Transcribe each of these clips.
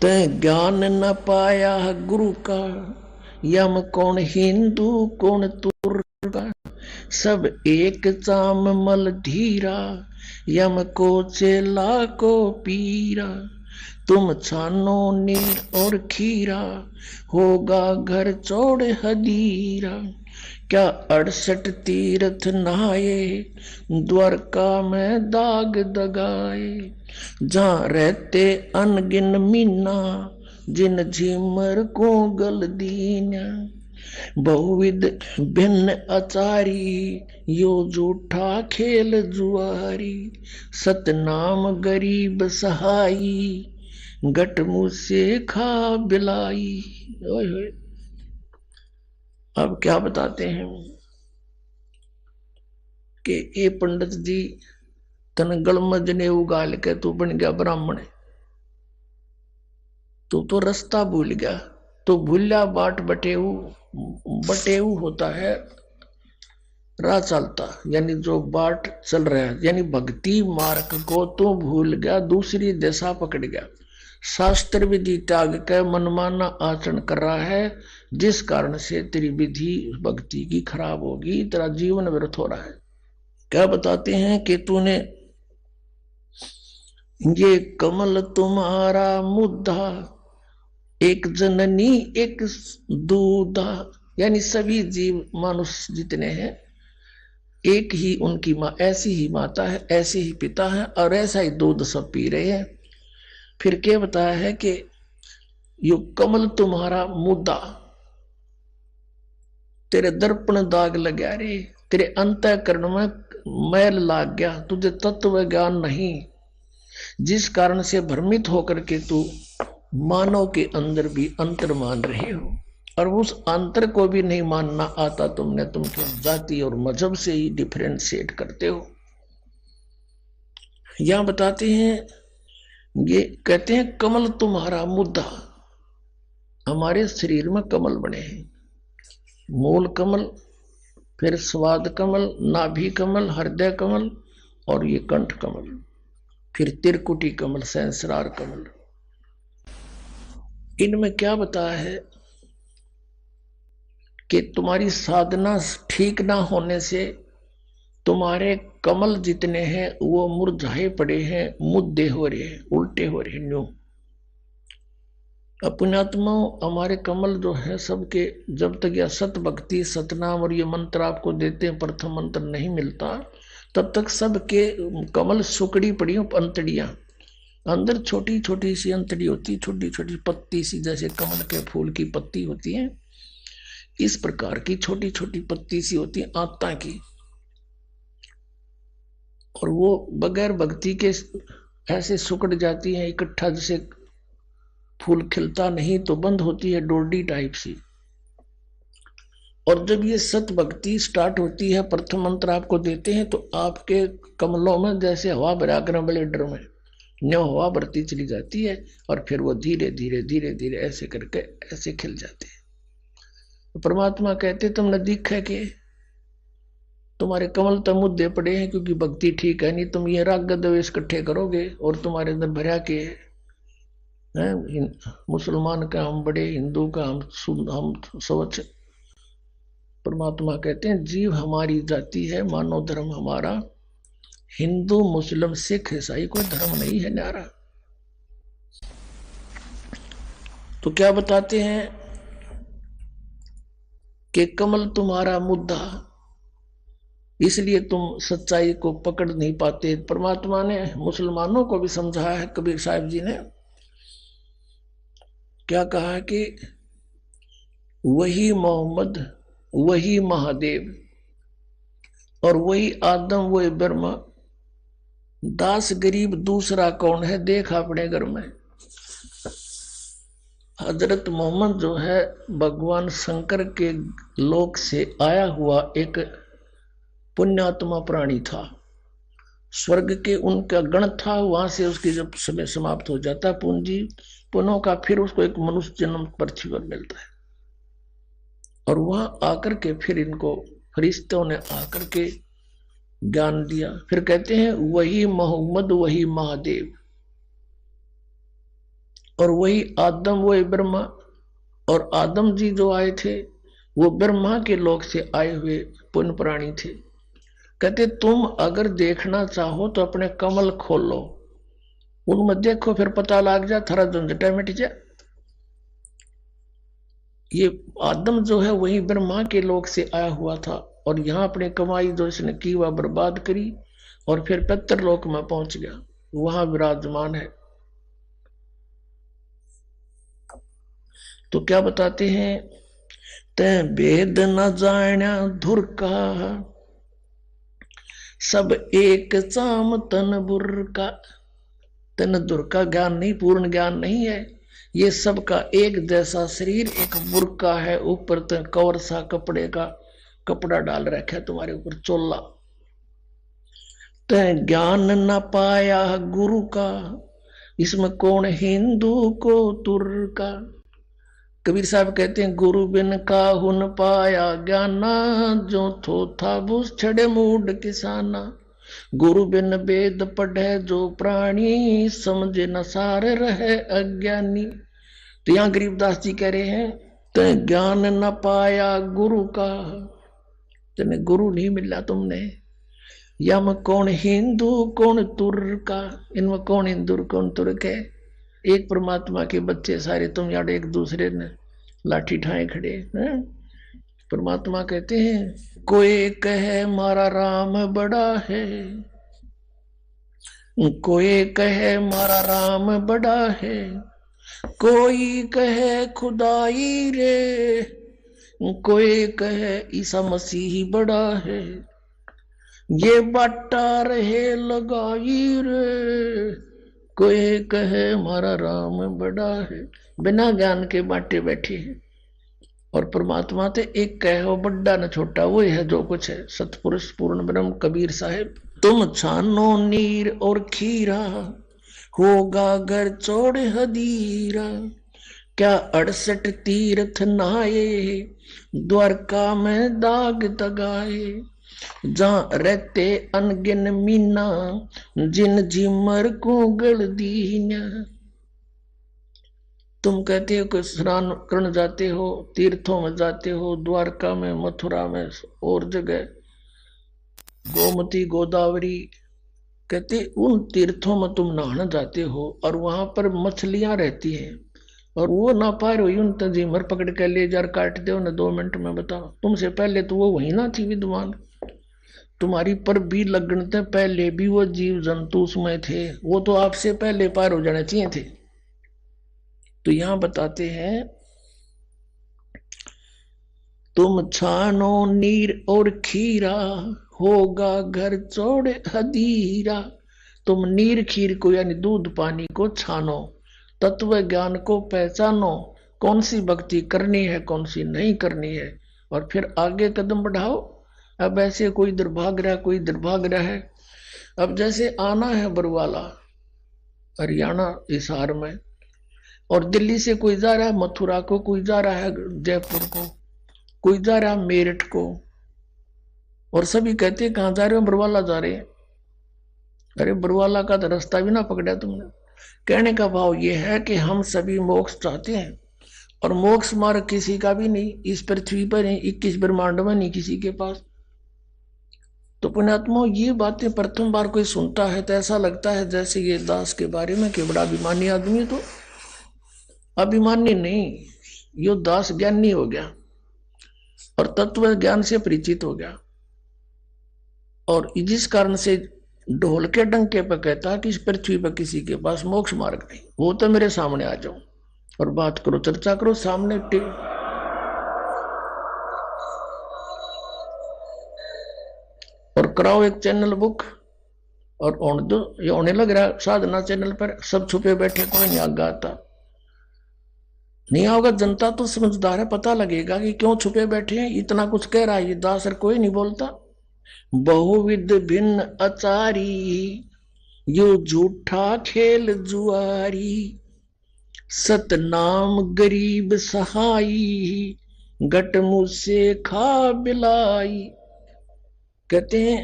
तै ज्ञान न पाया गुरु का, यम कौन हिंदू कौन तुर्का, सब एक चाम मल धीरा, यम को चेला को पीरा। तुम छानो नीर और खीरा, होगा घर चौड़ हदीरा। क्या 68 तीर्थ नहाए, द्वारका में दाग दगाए। जहाँ रहते अनगिन मीना, जिन झिमर को गल दीना। बहुविध भिन्न आचारी, यो जूठा खेल जुआरी। सतनाम गरीब सहाई, गट मुँह से खा बिलाई। ओए होए। अब क्या बताते हैं कि ये पंडित जी तन गलमज ने उगाल के तू बन गया ब्राह्मण, तू तो रास्ता भूल गया। तो भूल्या बाट बटेऊ, बटेऊ होता है राह चलता, यानी जो बाट चल रहा है, यानी भक्ति मार्ग को तो भूल गया, दूसरी दिशा पकड़ गया। शास्त्र विधि त्याग के मनमाना आचरण कर रहा है, जिस कारण से तेरी विधि भक्ति की खराब होगी, तेरा जीवन व्यर्थ हो रहा है। क्या बताते हैं कि तूने ये कमल तुम्हारा मुद्दा, एक जननी एक दूधा, यानी सभी जीव मनुष्य जितने हैं एक ही उनकी माँ, ऐसी ही माता है, ऐसे ही पिता है और ऐसा ही दूध सब पी रहे हैं। फिर क्या बताया है कि यो कमल तुम्हारा मुद्दा, तेरे दर्पण दाग लगा रे, तेरे अंतःकरण में मैल लाग गया, तुझे तत्व ज्ञान नहीं, जिस कारण से भ्रमित होकर के तू मानव के अंदर भी अंतर मान रहे हो, और उस अंतर को भी नहीं मानना आता तुमने। तुम तो जाति और मजहब से ही डिफरेंशिएट करते हो। यहां बताते हैं, ये कहते हैं कमल तुम्हारा मुद्दा। हमारे शरीर में कमल बने हैं, मूल कमल, फिर स्वाद कमल, नाभि कमल, हृदय कमल और ये कंठ कमल, फिर त्रिकुटी कमल, सहस्रार कमल। इनमें क्या बताया है कि तुम्हारी साधना ठीक ना होने से तुम्हारे कमल जितने हैं वो मुरझाए पड़े हैं, मुद्दे हो रहे हैं, उल्टे हो रहे हैं। न्यू अपनात्मा हमारे कमल जो है सबके, जब तक यह सत भक्ति सतनाम और ये मंत्र आपको देते हैं, प्रथम मंत्र नहीं मिलता, तब तक सबके कमल सुकड़ी पड़ी हो, अंतड़ियां अंदर छोटी छोटी सी अंतड़ी होती, छोटी छोटी पत्ती सी, जैसे कमल के फूल की पत्ती होती है, इस प्रकार की छोटी छोटी पत्ती सी होती है आत्ता की। और वो बगैर भक्ति के ऐसे सुकड़ जाती है इकट्ठा, जैसे फूल खिलता नहीं तो बंद होती है, डोडी टाइप सी। और जब ये सत भक्ति स्टार्ट होती है, प्रथम मंत्र आपको देते हैं, तो आपके कमलों में जैसे हवा भरा कर ब्लेडर में न्यो हवा भरती चली जाती है, और फिर वो धीरे धीरे धीरे धीरे ऐसे करके ऐसे खिल जाते हैं। तो परमात्मा कहते तुमने दिखा कि तुम्हारे कमल तो मुद्दे पड़े हैं, क्योंकि भक्ति ठीक है नहीं। तुम ये राग द्वेष इकट्ठे करोगे और तुम्हारे अंदर भरा के हैं, मुसलमान का हम बड़े, हिंदू का हम स्वच्छ। परमात्मा कहते हैं जीव हमारी जाति है, मानव धर्म हमारा हिंदू मुस्लिम सिख ईसाई कोई धर्म नहीं है न्यारा। तो क्या बताते हैं कि कमल तुम्हारा मुद्दा, इसलिए तुम सच्चाई को पकड़ नहीं पाते। परमात्मा ने मुसलमानों को भी समझाया है, कबीर साहिब जी ने क्या कहा कि वही मोहम्मद, वही महादेव और वही आदम, वही ब्रह्मा, दास गरीब दूसरा कौन है, देख अपने घर में। हजरत मोहम्मद जो है भगवान शंकर के लोक से आया हुआ एक पुण्यात्मा प्राणी था। स्वर्ग के उनका गण था, वहां से उसकी जब समय समाप्त हो जाता पूंजी पुनः का, फिर उसको एक मनुष्य जन्म पृथ्वी पर मिलता है। और वहां आकर के फिर इनको फरिश्तों ने आकर के ज्ञान दिया। फिर कहते हैं वही मोहम्मद वही महादेव। और वही आदम वही ब्रह्मा, और आदम जी जो आए थे वो ब्रह्मा के लोक से आए हुए पुण्य प्राणी थे। कहते तुम अगर देखना चाहो तो अपने कमल खोलो, उनमें देखो, फिर पता लग जा, थारा झंझटा मिट जा। ये आदम जो है वही ब्रह्मा के लोक से आया हुआ था, और यहां अपनी कमाई जो इसने की वह बर्बाद करी, और फिर पितृलोक में पहुंच गया, वहां विराजमान है। तो क्या बताते हैं, तै भेद न जाण्या धुर का, सब एक चाम तन बुर का। तन दुर का ज्ञान नहीं, पूर्ण ज्ञान नहीं है। ये सबका एक जैसा शरीर एक बुर्का है, ऊपर तो कवर सा कपड़े का कपड़ा डाल रखा है तुम्हारे ऊपर, चोला। तै ज्ञान न पाया गुरु का, इसमें कौन हिंदू को तुर का। कबीर साहब कहते हैं, गुरु बिन काहू न पाया ज्ञाना, जो थो था बुस छड़े मूड किसाना। गुरु बिन वेद पढ़े जो प्राणी, समझे न सार रहे अज्ञानी। तो यहां गरीबदास जी कह रहे हैं, तो ज्ञान न पाया गुरु का, तेने गुरु नहीं मिला तुमने। या में कौन हिंदू कौन तुर्क का, इनमें कौन हिंदू कौन तुर्क है। एक परमात्मा के बच्चे सारे, तुम यार एक दूसरे ने लाठी ठाए खड़े हैं। परमात्मा कहते हैं, कोई कहे मारा राम बड़ा है, कोई कहे मारा राम बड़ा है, कोई कहे खुदाई रे, कोई कहे ईसा मसीह बड़ा है। ये बाटा रहे लगाई रे, कोई कहे हमारा राम बड़ा है। बिना ज्ञान के बाटे बैठे हैं, और परमात्मा ते एक कहो बड़ा न छोटा, वो है जो कुछ है। सतपुरुष पूर्ण ब्रह्म कबीर साहिब, तुम छानो नीर और खीरा, होगा घर चौड़ हदीरा। क्या 68 तीर्थ नहाए, द्वारका में दाग तगाए। जहां रहते अनगिन मीना, जिन जिमर को गल दीना। तुम कहते हो कि स्नान करने जाते हो, तीर्थों में जाते हो, द्वारका में, मथुरा में और जगह, गोमती गोदावरी, कहते उन तीर्थों में तुम नहाने जाते हो, और वहां पर मछलियां रहती हैं, और वो ना पार हुई उन तंजीमर पकड़ के ले जार काट दो ना 2 मिनट में। बताओ, तुमसे पहले तो वो वही ना थी विद्वान, तुम्हारी पर भी लगने पहले भी वो जीव जंतु उसमें थे, वो तो आपसे पहले पार हो जाने चाहिए थे। तो यहां बताते हैं, तुम छानो नीर और खीरा, होगा घर चौड़ हदीरा। तुम नीर खीर को यानी दूध पानी को छानो, तत्व ज्ञान को पहचानो, कौन सी भक्ति करनी है कौन सी नहीं करनी है, और फिर आगे कदम बढ़ाओ। अब ऐसे कोई इधर भाग रहा कोई इधर भाग रहा है। अब जैसे आना है बरवाला हरियाणा हिसार में, और दिल्ली से कोई जा रहा है मथुरा को, कोई जा रहा है जयपुर को, कोई जा रहा है मेरठ को, और सभी कहते हैं कहां जा रहे हो, बरवाला जा रहे हैं। अरे बरवाला का तो रास्ता भी ना पकड़ा तुमने। कहने का भाव यह है कि हम सभी मोक्ष चाहते हैं, और मोक्ष मार्ग किसी का भी नहीं, इस पृथ्वी पर नहीं, 21 ब्रह्मांड में नहीं किसी के पास। तो पुण्यात्मा, ये बातें प्रथम बार कोई सुनता है तो ऐसा लगता है जैसे ये दास के बारे में कि बड़ा अभिमानी आदमी है। तो अभिमानी नहीं, यो दास ज्ञानी हो गया और तत्व ज्ञान से परिचित हो गया, और जिस कारण से ढोल के डंके पर कहता कि इस पृथ्वी पर किसी के पास मोक्ष मार्ग नहीं। वो तो मेरे सामने आ जाओ और बात करो, चर्चा करो सामने, और कराओ एक चैनल बुक, और ये होने लग रहा है साधना चैनल पर। सब छुपे बैठे, कोई नहीं आगा आता, नहीं आओगा। जनता तो समझदार है, पता लगेगा कि क्यों छुपे बैठे हैं। इतना कुछ कह रहा है ये दास, कोई नहीं बोलता। बहुविध भिन्न अचारी, यो झूठा खेल जुआरी। सतनाम गरीब सहाई, गट मुझसे खा बिलाई। कहते हैं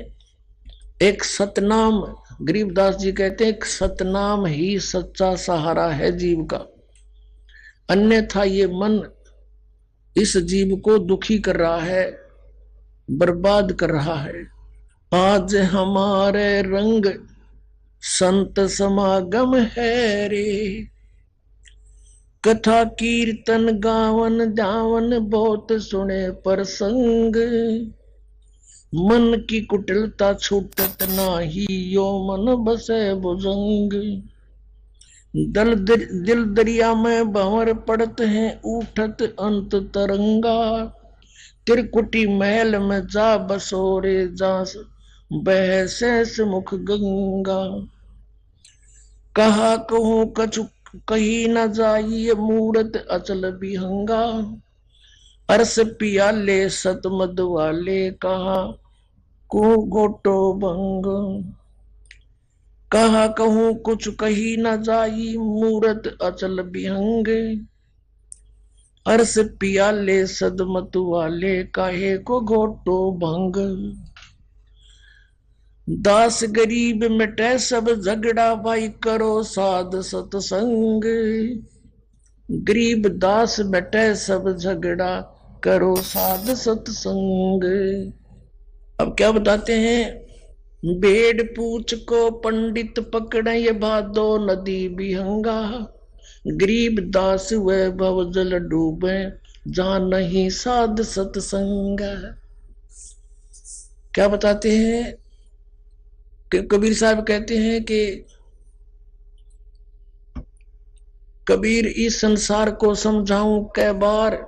एक सतनाम, गरीबदास जी कहते हैं एक सतनाम ही सच्चा सहारा है जीव का। अन्यथा ये मन इस जीव को दुखी कर रहा है, बर्बाद कर रहा है। आज हमारे रंग संत समागम है रे, कथा कीर्तन गावन जावन बहुत सुने प्रसंग, मन की कुटिलता छूटत नाही यो मन बसे भुजंग। दिल दरिया में भंवर पड़त हैं उठत अंत तरंगा, त्रिकुटी महल में जा बसोरे जा बह शेष मुख गंगा। कहा कहूँ कछु कही न जाइए मूरत अचल विहंगा, अरस पियाले सतमद वाले कहा को घोटो भंग। कहा कहूँ कुछ कही न जाई मूरत अचल विहंग, अरस पियाले सदमत वाले काहे को घोटो भंग। दास गरीब मिटे सब झगड़ा भाई करो साध सतसंग, गरीब दास मिटे सब झगड़ा करो साध सतसंग। अब क्या बताते हैं, भेड़ पूछ को पंडित पकड़े ये भादो नदी विहंगा, गरीब दास वैभव जल डूबे जहां नहीं साध सतसंग। क्या बताते हैं कि कबीर साहब कहते हैं कि कबीर इस संसार को समझाऊं कै बार,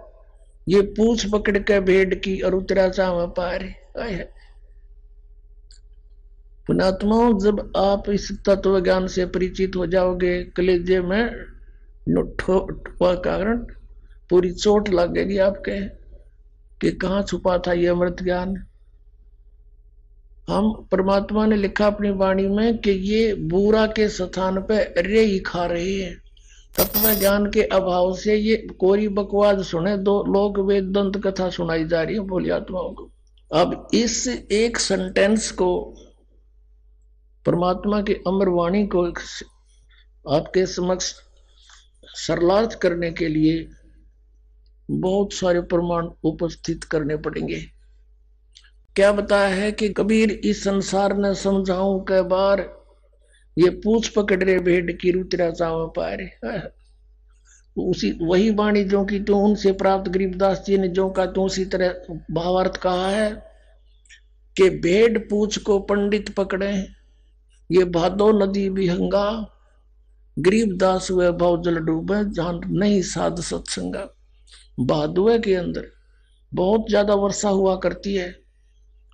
ये पूछ पकड़ के भेड़ की और उतरा चाव पार। पुणात्माओं, जब आप इस तत्व ज्ञान से परिचित हो जाओगे, कलेजे में कारण पूरी चोट लगेगी आपके कि कहाँ छुपा था ये अमृत ज्ञान। हम परमात्मा ने लिखा अपनी वाणी में कि ये बुरा के स्थान पे रे ही खा रहे हैं। तत्व ज्ञान के अभाव से ये कोरी बकवास सुने दो लोग, वेदांत कथा सुनाई जा रही है भोली आत्माओं को। अब इस एक सेंटेंस को, परमात्मा की अमर वाणी को आपके समक्ष सरलार्थ करने के लिए बहुत सारे प्रमाण उपस्थित करने पड़ेंगे। क्या बताया है कि कबीर इस संसार ने समझाऊं कै बार, ये पूछ पकड़ रे भेड़ की रुतरा चाव पारे। उसी वही वाणी जो की तू उनसे प्राप्त गरीबदास जी ने जो का तू उसी तरह भावार्थ कहा है कि भेड़ पूछ को पंडित पकड़े ये भादो नदी विहंगा, गरीबदास हुए भाव जल डूबे जहां नहीं साध सत्संगा। भादुए के अंदर बहुत ज्यादा वर्षा हुआ करती है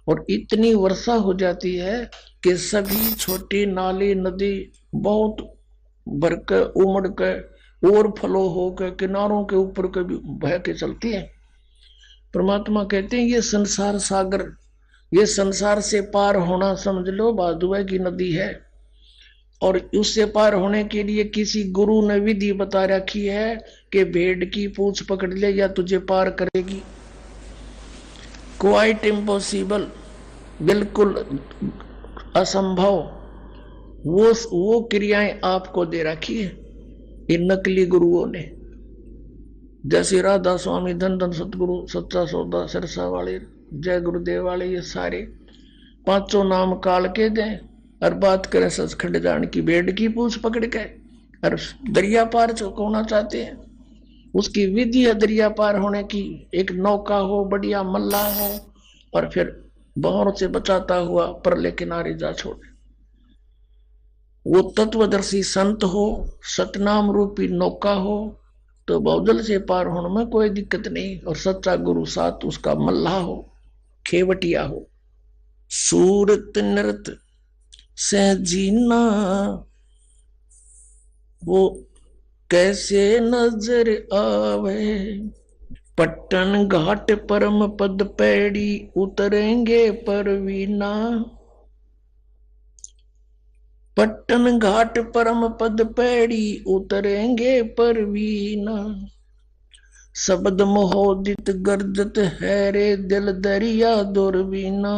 और इतनी वर्षा हो जाती है कि सभी छोटी नाली नदी बहुत भर के उमड़ के और फ्लो होकर किनारों के ऊपर के भी बह के चलती है। परमात्मा कहते हैं ये संसार सागर, ये संसार से पार होना समझ लो भादुए की नदी है, और उससे पार होने के लिए किसी गुरु ने विधि बता रखी है कि भेड़ की पूंछ पकड़ ले या तुझे पार करेगी। क्वाइट इम्पॉसिबल, बिल्कुल असंभव, वो क्रियाएं आपको दे रखी है इन नकली गुरुओं ने। जैसे राधा स्वामी, धन धन सतगुरु, सच्चा सौदा, सिरसा वाले, जय गुरुदेव वाले, ये सारे पांचों नाम काल के दें और बात करें सचखंड जान की। भेड़ की पूंछ पकड़ के और दरिया पार होना चाहते हैं, उसकी विधि है दरिया पार होने की। एक नौका हो, बढ़िया मल्ला हो, और फिर बहरों से बचाता हुआ परले किनारे जा छोड़े। वो तत्वदर्शी संत हो, सतनाम रूपी नौका हो, तो बहुजल से पार होने में कोई दिक्कत नहीं। और सच्चा गुरु साथ उसका मल्लाह हो, खेवटिया हो। सूरत नृत से जीना वो कैसे नजर आवे, पट्टन घाट परम पद पैड़ी उतरेंगे परवीना। पट्टन घाट परम पद पैड़ी उतरेंगे परवीना। शब्द मोहोदित गर्जत है रे दिल दरिया दुर्बीना।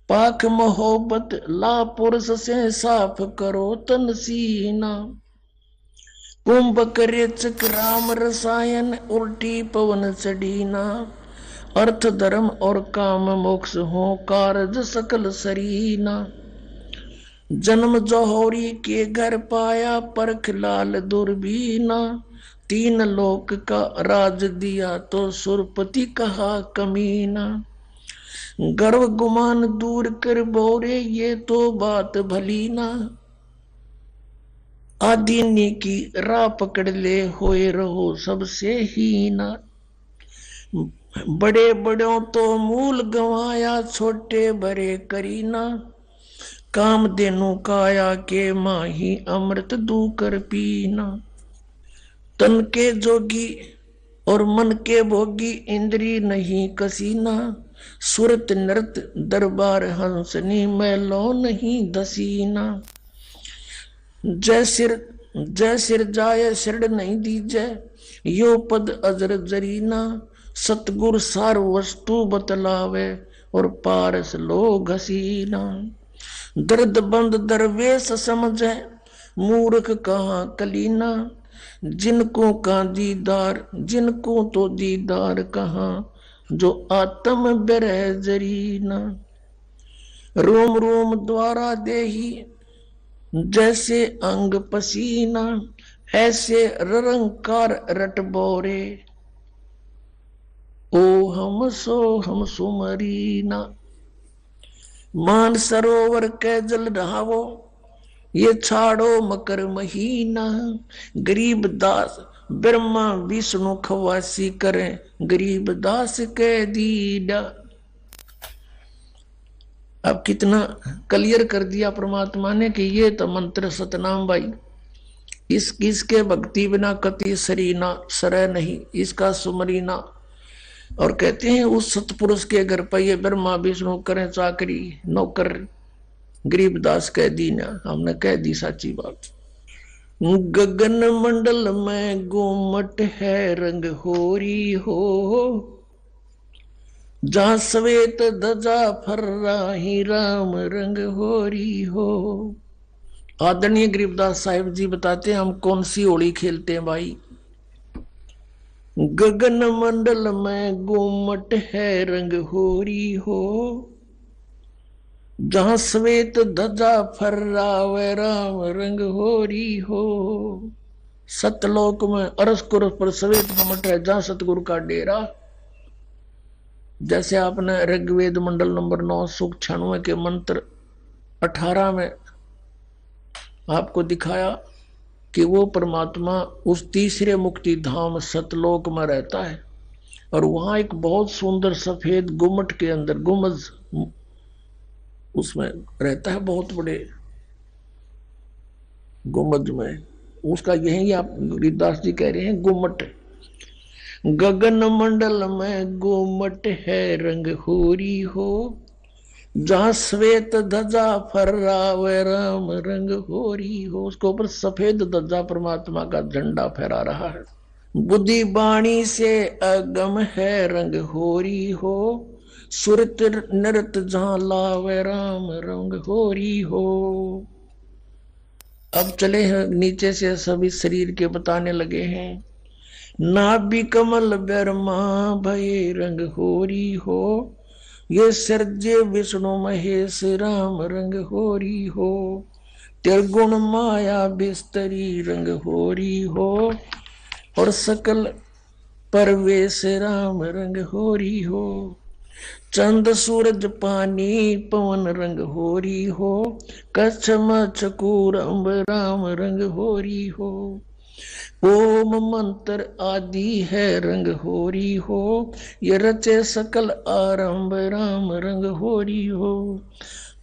पाख मोहब्बत ला पुरुष से साफ करो तन सीना। कुंभक रेचक राम रसायन, उल्टी पवन चढ़ीना। अर्थ धर्म और काम मोक्ष हो, कारज सकल सरीना। जन्म जौहरी के घर पाया, परख लाल दुर्बीना। तीन लोक का राज दिया, तो सुरपति कहा कमीना। गर्व गुमान दूर कर बोरे, ये तो बात भली ना। आदीनी की राह पकड़ ले, होए रहो सबसे हीना। बड़े बड़ों तो मूल गंवाया, छोटे बड़े करीना। काम देनु काया के माही, अमृत दू कर पीना। तन के जोगी और मन के भोगी, इंद्री नहीं कसीना। सुरत नृत दरबार हंसनी, मैलो नहीं दसीना। जय सिर जाय शरण नहीं दीजै, यो पद अजर जरीना। सतगुर सार वस्तु बतलावे, और पारस लो घसीना। दर्द बंद दरवेश समझे, मूर्ख कहाँ कलीना। जिनको का दीदार, जिनको तो दीदार कहाँ, जो आत्म बिरह जरीना। रोम रोम द्वारा देही, जैसे अंग पसीना। ऐसे ररंकार रट बोरे, ओ हम सुमरीना। मान सरोवर के जल रहावो, ये छाड़ो मकर महीना। गरीब दास ब्रह्मा विष्णु खवासी करें, गरीब दास के दीदा। अब कितना क्लियर कर दिया परमात्मा ने कि ये तो मंत्र सतनाम भाई, इसके भक्ति बिना कति सरीना सरय नहीं, इसका सुमरीना। और कहते हैं उस सतपुरुष के घर पर ये ब्रह्मा विष्णु करें चाकरी, नौकर गरीबदास कह दी ना। हमने कह दी साची बात। गगन मंडल में गोमट है रंग होरी हो, जहां श्वेत ध्वजा फर्राही राम रंग होरी हो। आदरणीय गरीबदास साहिब जी बताते हैं हम कौन सी होली खेलते हैं भाई। गगन मंडल में गोमट है रंग होरी हो, जहां श्वेत ध्वजा फर्रावे राम रंग होरी हो। सतलोक में अरस कुरस पर श्वेत घमट है, जहां सतगुरु का डेरा। जैसे आपने ऋग्वेद मंडल नंबर 9 सूक्त 96 के मंत्र 18 में आपको दिखाया कि वो परमात्मा उस तीसरे मुक्ति धाम सतलोक में रहता है, और वहां एक बहुत सुंदर सफेद गुम्मट के अंदर गुम्बज उसमें रहता है, बहुत बड़े गुम्बज में। उसका यही आप गरीबदास जी कह रहे हैं गुम्मट। गगन मंडल में गुम्मट है रंग होरी हो, जहां श्वेत ध्वजा फर्रावे राम रंग होरी हो। उसके ऊपर सफेद ध्वजा परमात्मा का झंडा फहरा रहा है। बुद्धि बाणी से अगम है रंग होरी हो, सुरत नृत जहां लावे राम रंग होरी हो। अब चले हैं नीचे से सभी शरीर के बताने लगे हैं। नाभि कमल ब्रह्मा भय रंग होरी हो, ये सर्जे विष्णु महेश राम रंग होरी हो। त्रिगुण माया बिस्तरी रंग होरी हो, और सकल परवेश राम रंग होरी हो। चंद सूरज पानी पवन रंग होरी हो, कच्छ मचकूर अम्ब राम रंग होरी हो। ओम मंत्र आदि है रंग होरी हो, ये रचे सकल आरंभ राम रंग होरी हो।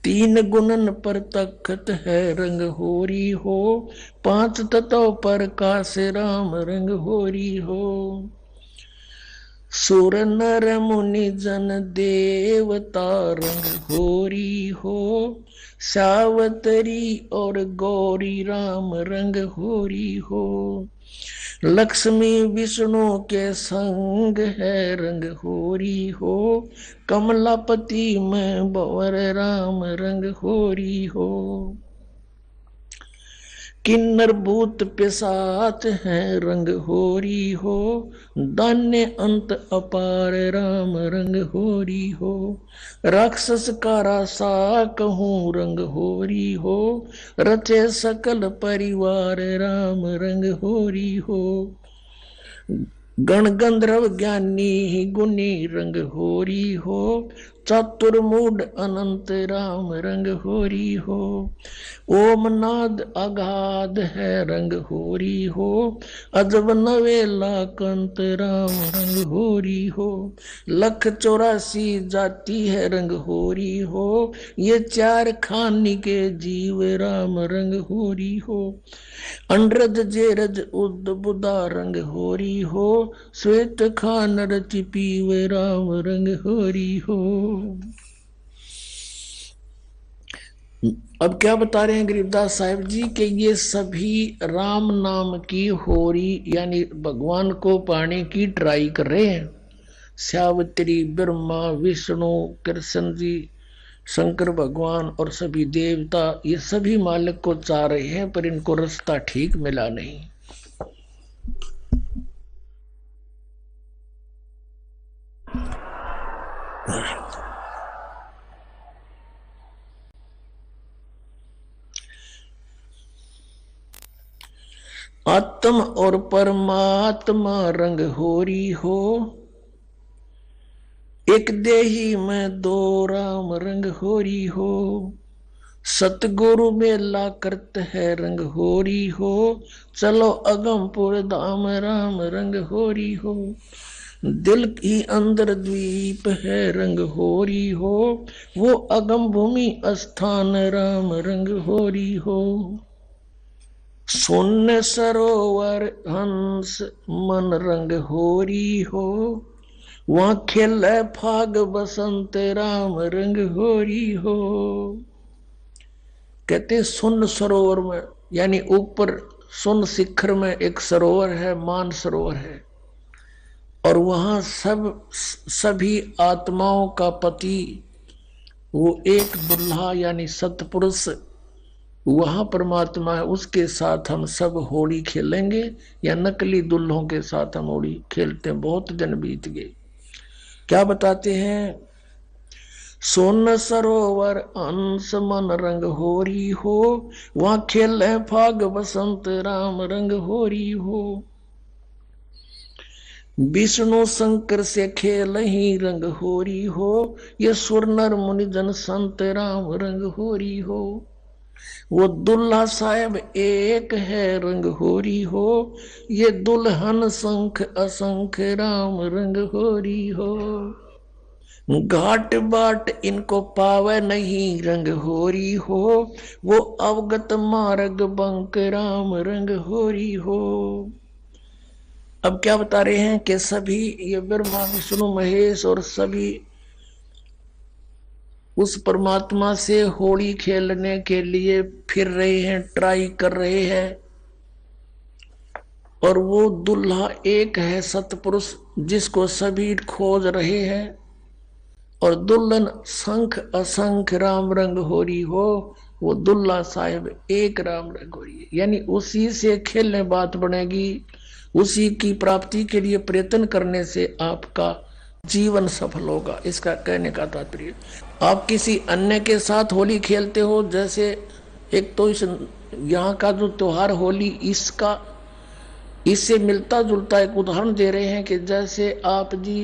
तीन गुणन पर तखत है रंग होरी हो, पांच तत्व पर काश राम रंग होरी हो। सुर नर मुनि जन देवता रंग होरी हो, सावतरी और गौरी राम रंग होरी हो। लक्ष्मी विष्णु के संग है रंग होरी हो, कमलापति में बवर राम रंग होरी हो। किन्नर भूत पिशाच है रंग होरी हो, दान्य अंत अपार राम रंग होरी हो। राक्षस का रासा कहूँ रंग होरी हो, रचे सकल परिवार राम रंग होरी हो। गण गंधर्व ज्ञानी गुनी रंग होरी हो, चतुर्मूड अनंत राम रंग होरी हो। ओम नाद अगाध है रंग होरी हो, अजब नवेला कंत राम रंग होरी हो। लख 84 जाति है रंग होरी हो, ये 4 खानी के जीव राम रंग होरी हो। अंड्रज जेरज उद बुदा रंग होरी हो, श्वेत खान रचि पीव राम रंग होरी हो। अब क्या बता रहे हैं गरीबदास साहिब जी कि ये सभी राम नाम की होरी यानी भगवान को पाने की ट्राई कर रहे हैं। सावित्री, ब्रह्मा, विष्णु, कृष्ण जी, शंकर भगवान और सभी देवता ये सभी मालिक को चाह रहे हैं, पर इनको रास्ता ठीक मिला नहीं। आत्म और परमात्मा रंग होरी हो, एक देही में 2 राम रंग होरी हो। सतगुरु मेला करते है रंग होरी हो, चलो अगमपुर धाम राम रंग होरी हो। दिल की अंदर द्वीप है रंग होरी हो, वो अगम भूमि स्थान राम रंग होरी हो। शून्य सरोवर हंस मन रंग होरी हो, वहां खेल फाग बसंत राम रंग होरी हो। कहते शून्य सरोवर में यानी ऊपर शून्य शिखर में एक सरोवर है, मान सरोवर है, और वहां सभी आत्माओं का पति वो एक दुल्हा यानी सतपुरुष वहां परमात्मा है, उसके साथ हम सब होली खेलेंगे या नकली दुल्हों के साथ हम होली खेलते हैं। बहुत दिन बीत गए। क्या बताते हैं? सोन सरोवर अंश मन रंग होरी हो, वहां खेले फाग बसंत राम रंग होरी हो। विष्णु शंकर से खेल ही रंग होरी हो, ये सुर नर मुनि जन संत राम रंग होरी हो। वो दुल्हा साहेब एक है रंग होरी हो, ये दुल्हन शंख असंख राम रंग होरी हो। घाट बाट इनको पावे नहीं रंग होरी हो, वो अवगत मार्ग बंक राम रंग होरी हो। अब क्या बता रहे हैं कि सभी ये ब्रह्मा विष्णु महेश और सभी उस परमात्मा से होली खेलने के लिए फिर रहे हैं, ट्राई कर रहे हैं, और वो दुल्हा एक है सतपुरुष जिसको सभी खोज रहे हैं, और दुल्हन शंख असंख राम रंग होरी हो, वो दुल्हा साहिब एक राम रंग होरी। यानी उसी से खेलने बात बनेगी, उसी की प्राप्ति के लिए प्रयत्न करने से आपका जीवन सफल होगा। इसका कहने का तात्पर्य आप किसी अन्य के साथ होली खेलते हो, जैसे एक तो इस यहाँ का जो त्योहार होली इसका इससे मिलता जुलता एक उदाहरण दे रहे हैं कि जैसे आप जी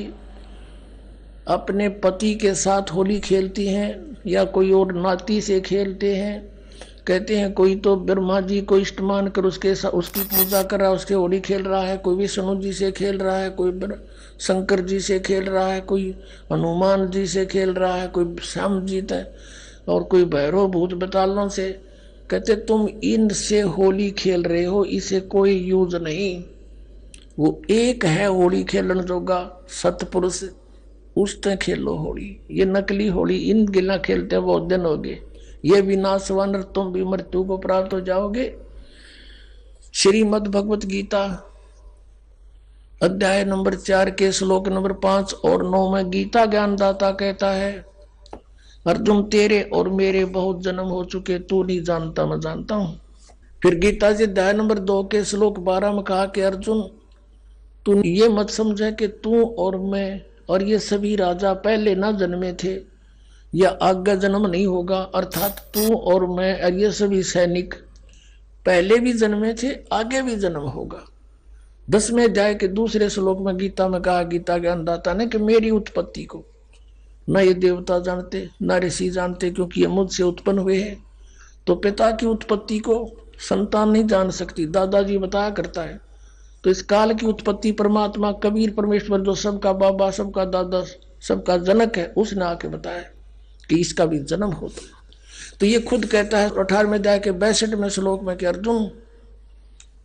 अपने पति के साथ होली खेलती हैं या कोई और नाती से खेलते हैं। कहते हैं कोई तो ब्रह्मा जी को इष्टमान कर उसके साथ उसकी पूजा कर रहा है, उसके होली खेल रहा है, कोई विष्णु जी से खेल रहा है, कोई शंकर जी से खेल रहा है, कोई हनुमान जी से खेल रहा है, कोई श्याम जी है, और कोई भैरव भूत बतालों से। कहते तुम इनसे होली खेल रहे हो, इसे कोई यूज नहीं। वो एक है होली खेलन जोगा सतपुरुष, उससे खेलो होली। ये नकली होली इन गिला खेलते हैं बहुत दिन हो गए। ये विनाशवान तुम भी मृत्यु को प्राप्त हो जाओगे। श्रीमद् भगवत गीता अध्याय नंबर 4 के श्लोक नंबर 5 और 9 में गीता ज्ञानदाता कहता है, अर्जुन तेरे और मेरे बहुत जन्म हो चुके, तू नहीं जानता मैं जानता हूं। फिर गीता जी अध्याय नंबर 2 के श्लोक 12 में कहा कि अर्जुन, तू ये मत समझे कि तू और मैं और ये सभी राजा पहले ना जन्मे थे या आगे जन्म नहीं होगा, अर्थात तू और मैं और ये सभी सैनिक पहले भी जन्मे थे, आगे भी जन्म होगा। 10वें अध्याय के दूसरे श्लोक में गीता में कहा, गीता के अंदाता ने, कि मेरी उत्पत्ति को न ये देवता जानते न ऋषि जानते, क्योंकि ये मुझसे उत्पन्न हुए हैं। तो पिता की उत्पत्ति को संतान नहीं जान सकती, दादाजी बताया करता है। तो इस काल की उत्पत्ति परमात्मा कबीर परमेश्वर, जो सबका बाबा सबका दादा सबका जनक है, उसने आके बताया कि इसका भी जन्म होता। तो ये खुद कहता है 18वें अध्याय के 62वें श्लोक में कि अर्जुन,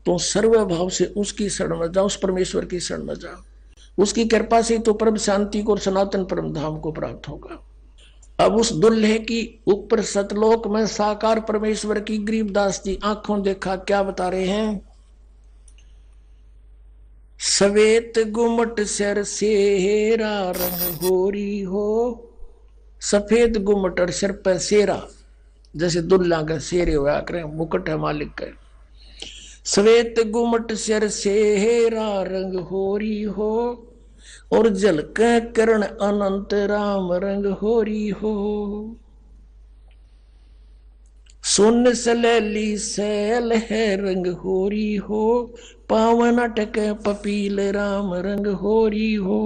तो सर्वभाव से उसकी शरण में जाओ, उस परमेश्वर की शरण में जाओ, उसकी कृपा से तो परम शांति को और सनातन परम धाम को प्राप्त होगा। अब उस दुल्हे की ऊपर सतलोक में साकार परमेश्वर की गरीबदास जी आंखों देखा क्या बता रहे हैं। सवेत गुमट सिर सेरा रंग होरी हो, सफेद गुमट और सिर पर सेरा, जैसे दुल्ला का शेरे हुआ करे, मुकुट है मालिक का। सवेत गुमट सिर सेरा रंग होरी हो, और झलक करण अनंत राम रंग होरी हो। सुन सलैली सैल है रंग होरी हो, पावन अटक पपील राम रंग होरी हो।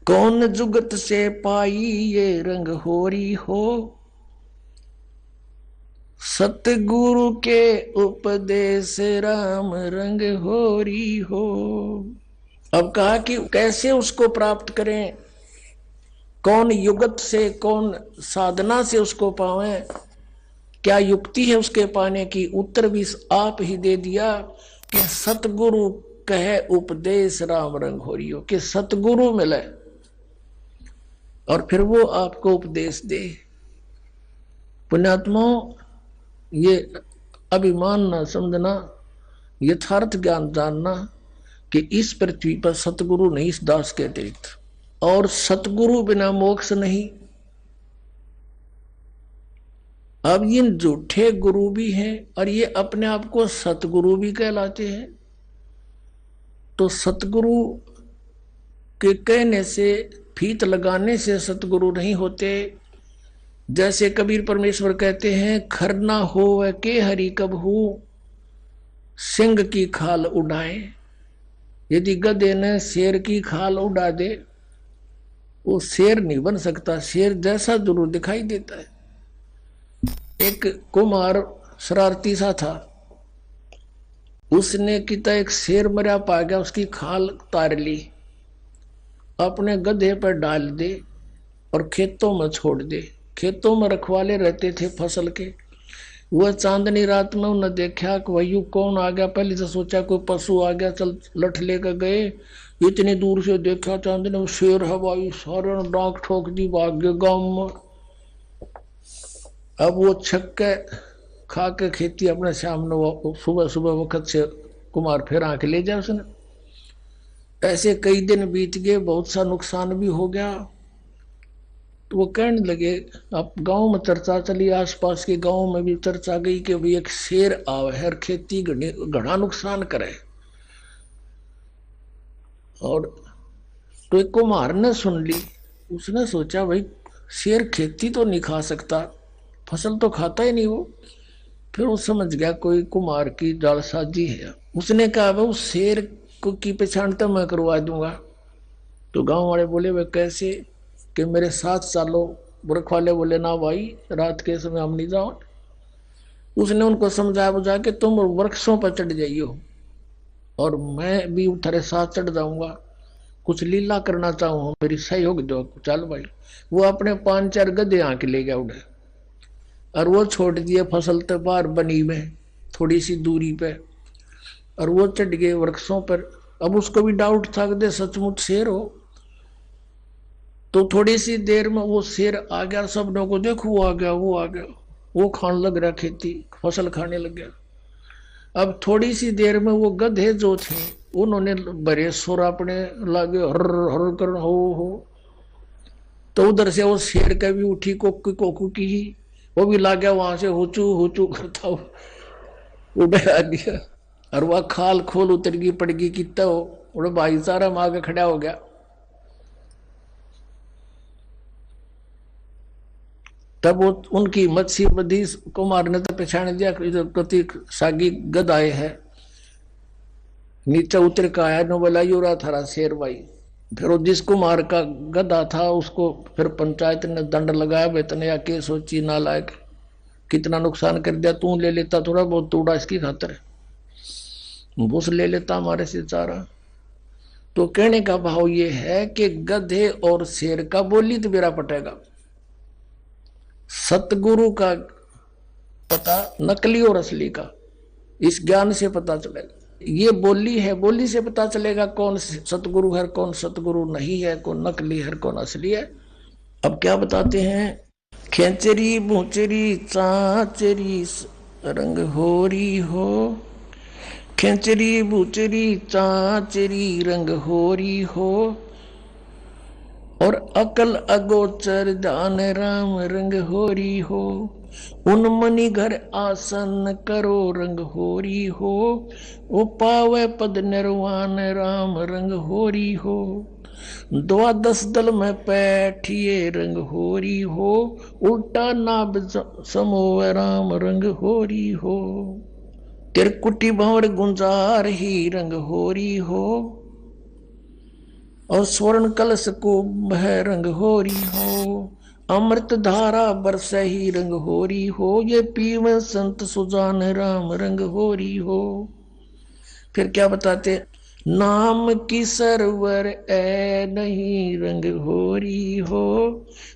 कौन जुगत से पाई ये रंग होरी हो, सतगुरु के उपदेश राम रंग होरी हो। अब कहा कि कैसे उसको प्राप्त करें, कौन युगत से कौन साधना से उसको पावें, क्या युक्ति है उसके पाने की। उत्तर भी आप ही दे दिया कि सतगुरु कहे उपदेश राम रंग हो रही हो, कि सतगुरु मिले और फिर वो आपको उपदेश दे। पुण्यात्माओं, ये अभिमान ना समझना, यथार्थ ज्ञान जानना कि इस पृथ्वी पर सतगुरु नहीं इस दास के अतिरिक्त, और सतगुरु बिना मोक्ष नहीं। अब ये झूठे गुरु भी हैं और ये अपने आप को सतगुरु भी कहलाते हैं। तो सतगुरु के कहने से, फीत लगाने से सतगुरु नहीं होते। जैसे कबीर परमेश्वर कहते हैं, खरना हो वह के हरि कब हो, सिंह की खाल उड़ाए। यदि गधे ने शेर की खाल उड़ा दे, वो शेर नहीं बन सकता, शेर जैसा जरूर दिखाई देता है। एक कुमार शरारती सा था, उसने किता एक शेर मरा पा गया, उसकी खाल तार ली, अपने गधे पर डाल दे और खेतों में छोड़ दे। खेतों में रखवाले रहते थे फसल के। वह चांदनी रात में उन्हें देखा कि वही कौन आ गया। पहले से सोचा कोई पशु आ गया, चल लठ लेकर गए। इतनी दूर से देखा चांदनी शेर है भाई, सारे डांक ठोक दी, भाग गए गाँव में। अब वो छक्के खा के खेती अपने सामने सुबह सुबह वक्त से कुमार फिर आके ले जाए उसने। ऐसे कई दिन बीत गए, बहुत सा नुकसान भी हो गया। तो वो कहने लगे, अब गांव में चर्चा चली, आसपास के गांव में भी चर्चा गई कि भाई एक शेर आवे है, खेती घना नुकसान करे। और तो एक कुम्हार ने सुन ली, उसने सोचा भाई शेर खेती तो नहीं खा सकता, फसल तो खाता ही नहीं वो। फिर वो समझ गया कोई कुम्हार की जालसाजी है। उसने कहा भाई उस शेर को की पहचान तो मैं करवा दूंगा। तो गांव वाले बोले वे कैसे, कि मेरे साथ चालो। बुरख वाले बोले ना भाई, रात के समय हम नहीं जाओ। उसने उनको समझाया बुझा के तुम वृक्षों पर चढ़ जाइयो और मैं भी तेरे साथ चढ़ जाऊंगा, कुछ लीला करना चाहूँ, मेरी सहयोग दो। चल भाई। वो अपने 5-4 गधे आके ले गया उड़े, और वो छोड़ दिए फसल तो बाहर बनी में थोड़ी सी दूरी पे, और वो चढ़ गए वृक्षों पर। अब उसको भी डाउट था कि सचमुच शेर हो। तो थोड़ी सी देर में वो शेर आ गया, सबनों को देखो वो आ गया, वो आ गया, वो खाने लग रहा, खेती फसल खाने लग गया। अब थोड़ी सी देर में वो गधे जो थे उन्होंने बड़े सुर अपने लागे हर हर कर हो। तो उधर से वो शेर का भी उठी कोकू कोकू की ही, वो भी ला गया वहां से हुचू हुचू करता हो। उड़े आ गया और वह खाल खोल उतर गई पड़गी कितना हो उड़े भाईचारा में आगे खड़ा हो गया। तब वो उनकी मत्स्य बधी कुमार ने तो पहचान दिया कति सागी गद आए है। नीचे उतर का आया नो बोला यो रहा थारा शेर भाई। फिर वो जिस कुमार का गधा था उसको फिर पंचायत ने दंड लगाया वेतन या के सोची नालायक कितना नुकसान कर दिया तू ले लेता थोड़ा बहुत तोड़ा इसकी खातर भूस ले लेता हमारे से चारा। तो कहने का भाव ये है कि गधे और शेर का बोली तो मेरा पटेगा। सतगुरु का पता नकली और असली का इस ज्ञान से पता चलेगा। ये बोली है बोली से पता चलेगा कौन सतगुरु है कौन सतगुरु नहीं है कौन नकली है कौन असली है। अब क्या बताते हैं खेचरी बूचरी चाचरी रंग होरी हो खेचरी बूचरी चाचरी रंग होरी हो और अकल अगोचर जान राम रंग होरी हो उन मणि घर आसन करो रंग होरी हो ओ पावे पद निर्वाण राम रंग होरी हो द्वादश दल में बैठिए रंग होरी हो उल्टा नाभ समोव राम रंग होरी हो तिरकुटी भंवर गुंजार ही रंग होरी हो और स्वर्ण कलश को बह रंग होरी हो अमृत धारा बरस ही रंग होरी हो ये पीव संत सुजान राम रंग होरी हो। फिर क्या बताते नाम की सरवर ए नहीं रंग होरी हो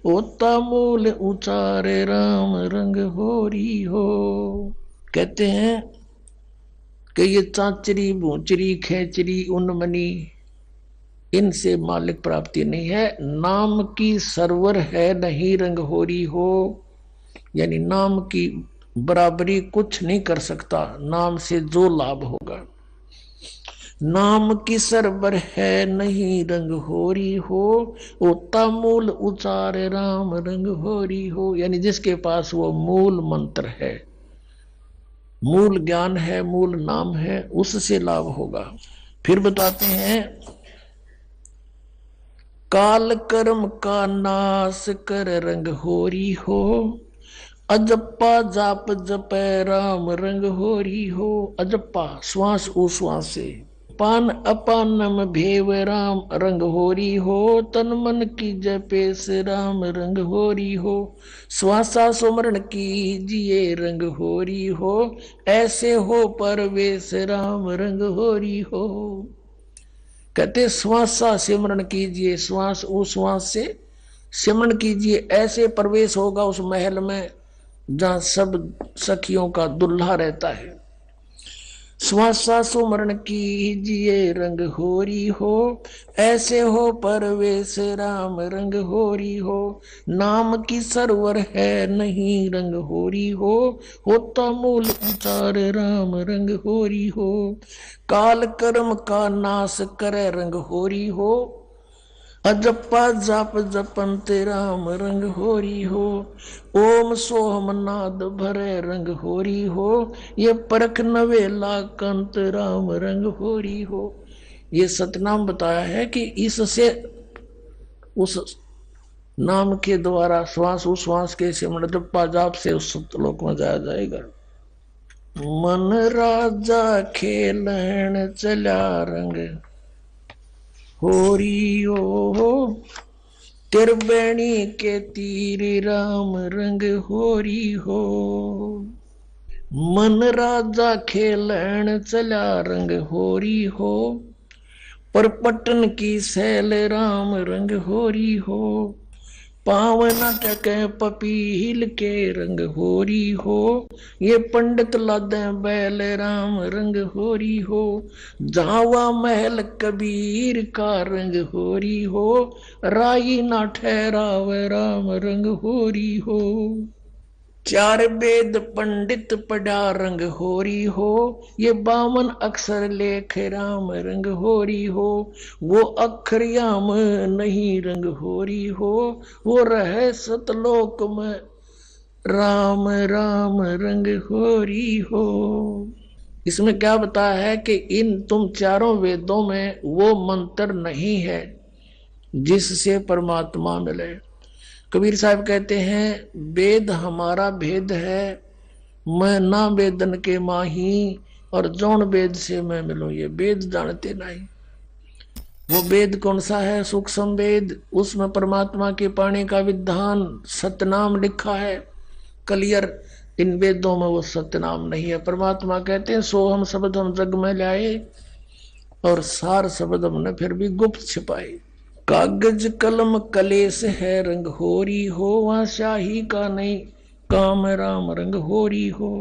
ओता मूल उचार राम रंग होरी हो। कहते हैं कि ये चाचरी भूचरी खेचरी उन्मनी इनसे मालिक प्राप्ति नहीं है। नाम की सरवर है नहीं रंग होरी हो यानी नाम की बराबरी कुछ नहीं कर सकता नाम से जो लाभ होगा। नाम की सरवर है नहीं रंग होरी हो ओता मूल उचार राम रंग होरी हो यानी जिसके पास वो मूल मंत्र है मूल ज्ञान है मूल नाम है उससे लाभ होगा। फिर बताते हैं काल कर्म का नाश कर रंग होरी हो अजप्पा जाप जपे राम रंग होरी हो। अजप्पा श्वास उश्वास से पान अपानम भेव राम रंग होरी हो तन मन की जपे से राम रंग होरी हो श्वासा सुमरण कीजिए रंग होरी हो ऐसे हो परवेश राम रंग होरी हो। कहते श्वासा सिमरण कीजिए श्वास उश्वास से सिमरण कीजिए ऐसे प्रवेश होगा उस महल में जहां सब सखियों का दुल्हा रहता है। श्वासा सुमरण कीजिए रंग होरी हो ऐसे हो परवेश राम रंग होरी हो नाम की सरवर है नहीं रंग होरी हो होता मूल उचार राम रंग होरी हो काल कर्म का नाश करे रंग होरी हो अजप्पा जाप जपंत राम रंग होरी हो ओम सोहम नाद भरे रंग होरी हो ये परख नवेला कंत राम रंग होरी हो। ये सतनाम बताया है कि इससे उस नाम के द्वारा श्वास उश्वास के सिमरण जप्पा जाप से उस सतलोक में जाया जाएगा। मन राजा खेलन चला रंग होरी हो तिरबेणी के तीर राम रंग होरी हो मन राजा खेलन चला रंग होरी हो पर पटन की सैल राम रंग होरी हो पावन टके पपील के रंग होरी हो ये पंडित लादे बैल राम रंग होरी हो जावा महल कबीर का रंग होरी हो राई ना ठहराव राम रंग होरी हो चार वेद पंडित पढ़ा रंग होरी हो ये 52 अक्षर लेख राम रंग होरी हो वो अक्षर याम नहीं रंग होरी हो वो रहे सतलोक में राम राम रंग होरी हो। इसमें क्या बताया है कि इन तुम चारों वेदों में वो मंत्र नहीं है जिससे परमात्मा मिले। कबीर साहब कहते हैं वेद हमारा भेद है, मैं ना वेदन के माही, और जौन वेद से मैं मिलूं ये वेद जानते नहीं। वो वेद कौन सा है? सूक्ष्म वेद, उसमें परमात्मा के पाने का विधान सतनाम लिखा है क्लियर। इन वेदों में वो सतनाम नहीं है। परमात्मा कहते हैं सोहम शब्द हम जग में लाए, और सार शब्द हमने फिर भी गुप्त छिपाए। कागज कलम कलेस है रंग होरी हो, वहां शाही का नहीं काम राम रंग होरी हो।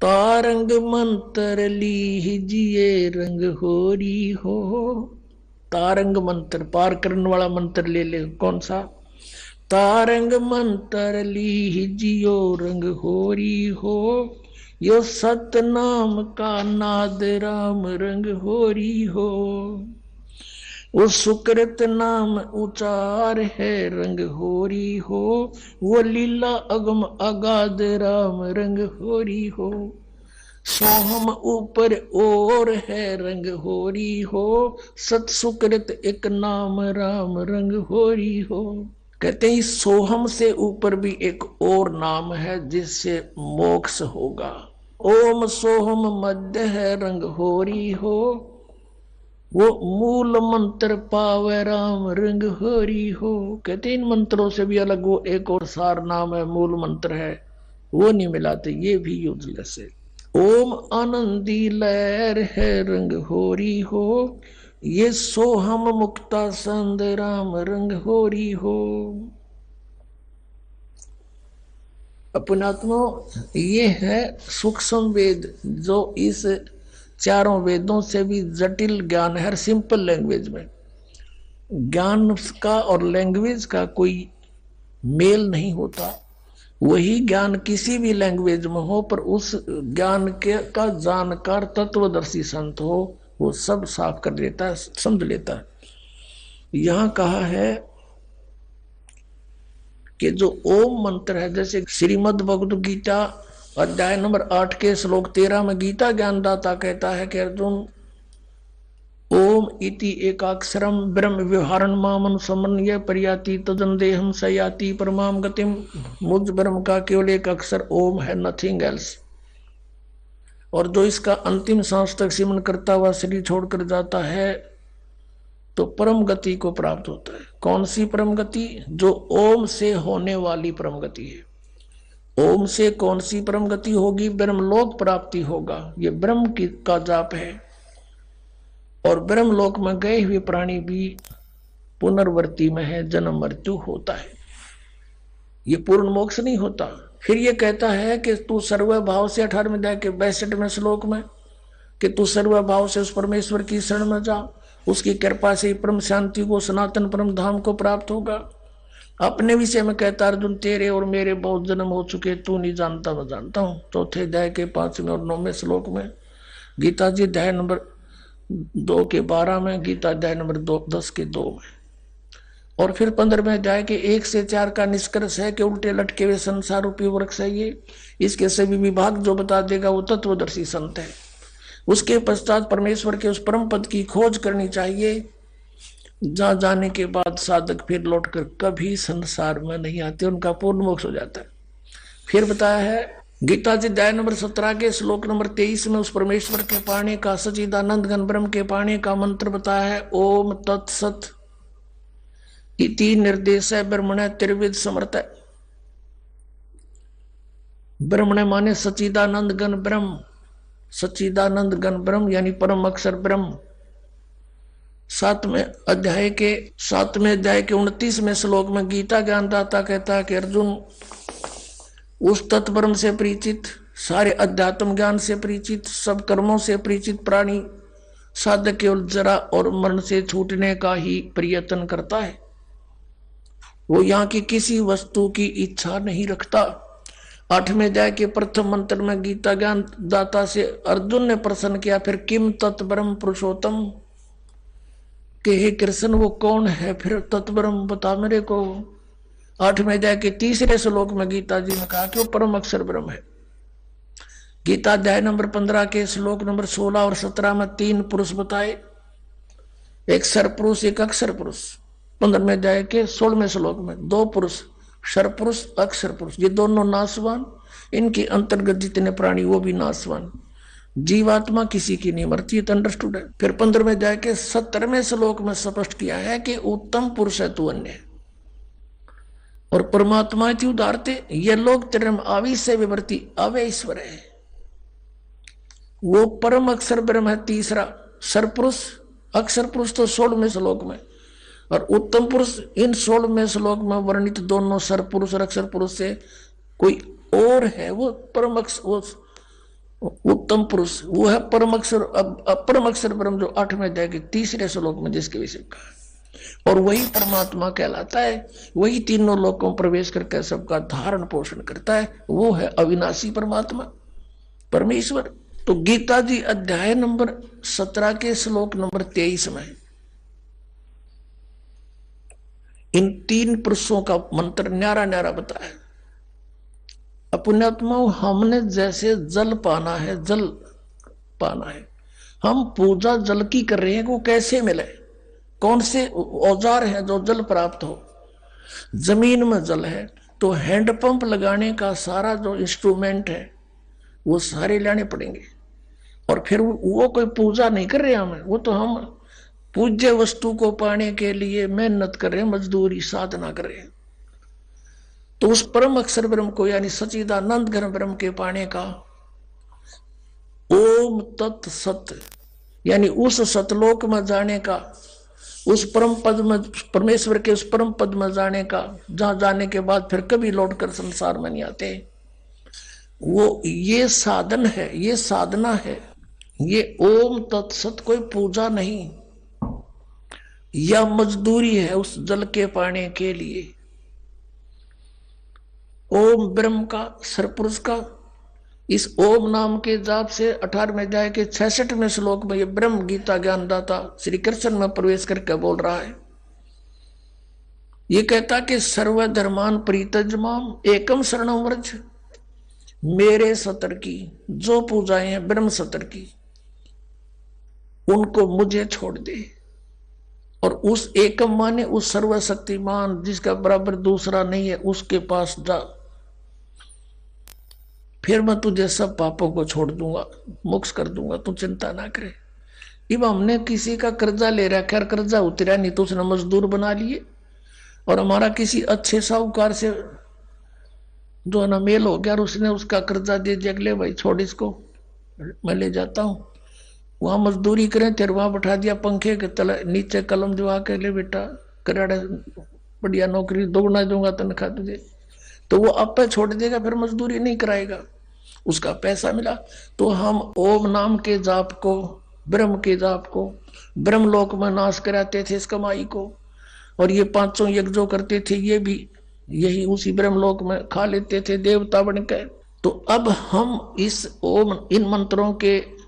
तारंग मंत्र ली जिए रंग होरी हो। तारंग मंत्र पार करने वाला मंत्र ले ले, कौन सा? तारंग मंत्र ली जियो रंग होरी हो, यो सतनाम का नाद राम रंग होरी हो। वो सुकृत नाम उचार है रंग होरी हो, वो लीला अगम अगाध राम रंग होरी हो। सोहम ऊपर और है रंग होरी हो, सत सुकृत एक नाम राम रंग होरी हो। कहते हैं सोहम से ऊपर भी एक और नाम है जिससे मोक्ष होगा। ओम सोहम मध्य है रंग होरी हो, वो मूल मंत्र पावे राम रंग हरि हो। कहते इन मंत्रों से भी अलग वो एक और सार नाम है, मूल मंत्र है, वो नहीं मिलाते, ये भी यूजलेस है। ओम आनंदी लहर है रंग होरी हो, ये सोहम मुक्ता संद राम रंग होरी हो। अपनात्मा ये है सूक्ष्म वेद, जो इस चारों वेदों से भी जटिल ज्ञान है। सिंपल लैंग्वेज में ज्ञान का और लैंग्वेज का कोई मेल नहीं होता। वही ज्ञान किसी भी लैंग्वेज में हो, पर उस ज्ञान के का जानकार तत्वदर्शी संत हो, वो सब साफ कर देता है, समझ लेता है। यहां कहा है कि जो ओम मंत्र है, जैसे श्रीमद् भगवद गीता अध्याय नंबर 8 के श्लोक 13 में गीता ज्ञानदाता कहता है कि अर्जुन ओम इति एकाक्षरम ब्रह्म व्यवहारण मामन समन्वय पर्याति तजंदेहम सयाति परमाम गतिम। मुझ ब्रह्म का केवल एक अक्षर ओम है, नथिंग एल्स। और जो इसका अंतिम सांस तक सिमरण करता हुआ शरीर छोड़कर जाता है तो परम गति को प्राप्त होता है। कौन सी परम गति? जो ओम से होने वाली परम गति है। ओम से कौन सी परम गति होगी? ब्रह्मलोक प्राप्ति होगा। ये ब्रह्म की का जाप है। और ब्रह्मलोक में गए हुए प्राणी भी पुनर्वर्ती में है, जन्म मृत्यु होता है, ये पूर्ण मोक्ष नहीं होता। फिर ये कहता है कि तू सर्व भाव से 18वें अध्याय के 62वें श्लोक में कि तू सर्व भाव से उस परमेश्वर की शरण में जा, उसकी कृपा से परम शांति को, सनातन परम धाम को प्राप्त होगा। अपने विषय में कहता अर्जुन तेरे और मेरे बहुत जन्म हो चुके, तू नहीं जानता मैं जानता हूं। चौथे अध्याय के 5वें और 9वें श्लोक में, गीता जी अध्याय नंबर 2 के 12 में, गीता अध्याय नंबर 10 के 2 में। और फिर 15वें अध्याय के 1 से 4 का निष्कर्ष है कि उल्टे लटके हुए संसार रूपी वृक्ष है ये, इसके सभी विभाग जो बता देगा वो तत्वदर्शी संत है। उसके पश्चात परमेश्वर के उस परम पद की खोज करनी चाहिए, जहां जाने के बाद साधक फिर लौटकर कभी संसार में नहीं आते, उनका पूर्ण मोक्ष हो जाता है। फिर बताया है गीता जी अध्याय नंबर 17 के श्लोक नंबर 23 में उस परमेश्वर के पाने का, सच्चिदानंद घन ब्रह्म के पाने का मंत्र बताया है, ओम तत्सत इति निर्देश ब्रह्मण त्रिविध समर्थ। ब्रह्मण माने सच्चिदानंद घन ब्रह्म, सच्चिदानंद घन ब्रह्म यानी परम अक्षर ब्रह्म। 7वें अध्याय के 29वें श्लोक में गीता ज्ञानदाता कहता है कि अर्जुन उस तत्परम से परिचित, सारे अध्यात्म ज्ञान से परिचित, सब कर्मों से परिचित प्राणी साधक केवल जरा और मरण से छूटने का ही प्रयत्न करता है। वो यहाँ की किसी वस्तु की इच्छा नहीं रखता। 8वें अध्याय के प्रथम मंत्र में गीता ज्ञान दाता से अर्जुन ने प्रश्न किया, फिर किम तत्ब्रह्म पुरुषोत्तम, कि हे कृष्ण वो कौन है फिर तत्ब्रह्म बता मेरे को। 8वें अध्याय के 3 श्लोक में गीता जी ने कहा कि वो परम अक्षर ब्रह्म है। गीता अध्याय नंबर 15 के श्लोक नंबर 16 और 17 में 3 पुरुष बताए, एक सरपुरुष एक अक्षर पुरुष। 15वें अध्याय के 16वें श्लोक में 2 पुरुष, सरपुरुष अक्षर पुरुष, ये दोनों नाशवान, इनके अंतर्गत जितने प्राणी वो भी नाशवान। जीवात्मा किसी की नहीं मरती, है तो अंडरस्टूड है। फिर 15वें अध्याय के 17वें श्लोक में स्पष्ट किया है कि उत्तम पुरुष है तू अन्य, और परमात्मा थी उदारते ये लोग तेरे आविष से विवर्ती अवे ईश्वर है। वो परम अक्षर ब्रह्म है तीसरा, सरपुरुष अक्षर पुरुष तो 16वें श्लोक में, और उत्तम पुरुष इन 16वें श्लोक में वर्णित दोनों सरपुरुष और अक्षर पुरुष से कोई और है, वो परम अक्षर, वो उत्तम पुरुष वो है परम अक्षर परम अक्षर ब्रह्म, जो 8वें अध्याय के 3रे श्लोक में जिसके विषय का, और वही परमात्मा कहलाता है। वही तीनों लोकों में प्रवेश करके सबका धारण पोषण करता है, वो है अविनाशी परमात्मा परमेश्वर। तो गीता जी अध्याय नंबर 17 के श्लोक नंबर 23 में इन 3 पुरुषों का मंत्र न्यारा न्यारा बताया। पुण्यात्मा हमने जैसे जल पाना है, जल पाना है, हम पूजा जल की कर रहे हैं, वो कैसे मिले, कौन से औजार है जो जल प्राप्त हो। जमीन में जल है तो हैंडपंप लगाने का सारा जो इंस्ट्रूमेंट है वो सारे लाने पड़ेंगे, और फिर वो कोई पूजा नहीं कर रहे हमें, वो तो हम पूज्य वस्तु को पाने के लिए मेहनत कर रहे हैं, मजदूरी साधना कर रहे हैं। तो उस परम अक्षर ब्रह्म को यानी सच्चिदानंद घन ब्रह्म के पाने का ओम तत् सत यानी उस सतलोक में जाने का, उस परम पद में परमेश्वर के उस परम पद में जाने का, जहां जाने के बाद फिर कभी लौटकर संसार में नहीं आते, वो ये साधन है, ये साधना है। ये ओम तत्सत कोई पूजा नहीं या मजदूरी है उस जल के पाने के लिए। ओम ब्रह्म का, सरपुरुष का, इस ओम नाम के जाप से 18वें अध्याय के 66वें श्लोक में ये ब्रह्म गीता ज्ञानदाता श्री कृष्ण में प्रवेश करके बोल रहा है। ये कहता कि सर्वधर्मान परित्यज्यमाम एकम शरणं व्रज, मेरे सतर की जो पूजाएं हैं ब्रह्म सतर की उनको मुझे छोड़ दे, और उस एकम माने उस सर्वशक्तिमान जिसका बराबर दूसरा नहीं है उसके पास जा, फिर मैं तुझे सब पापों को छोड़ दूंगा, मुक्त कर दूंगा, तू चिंता ना करे। अब हमने किसी का कर्जा ले रखा है, कर्जा उतरा नहीं तो उसने मजदूर बना लिए, और हमारा किसी अच्छे साहूकार से जो ना मेल हो गया और उसने उसका कर्जा दे दिया, अगले भाई छोड़ इसको मैं ले जाता हूँ, वहां मजदूरी करें, तेरे वहां बैठा दिया पंखे के तले नीचे कलम जो आके ले बेटा कराड़े बढ़िया नौकरी दोगुना दूंगा तनख्वाह तुझे, तो वो आप पे छोड़ देगा, फिर मजदूरी नहीं कराएगा, उसका पैसा मिला। तो हम ओम नाम के जाप को, ब्रह्म के जाप को, ब्रह्मलोक में नाश कराते थे इस कमाई को, और ये 500 यज्ञ जो करते थे ये भी यही उसी ब्रह्मलोक में खा लेते थे देवता बनकर। तो अब हम इस ओम इन मंत्रों के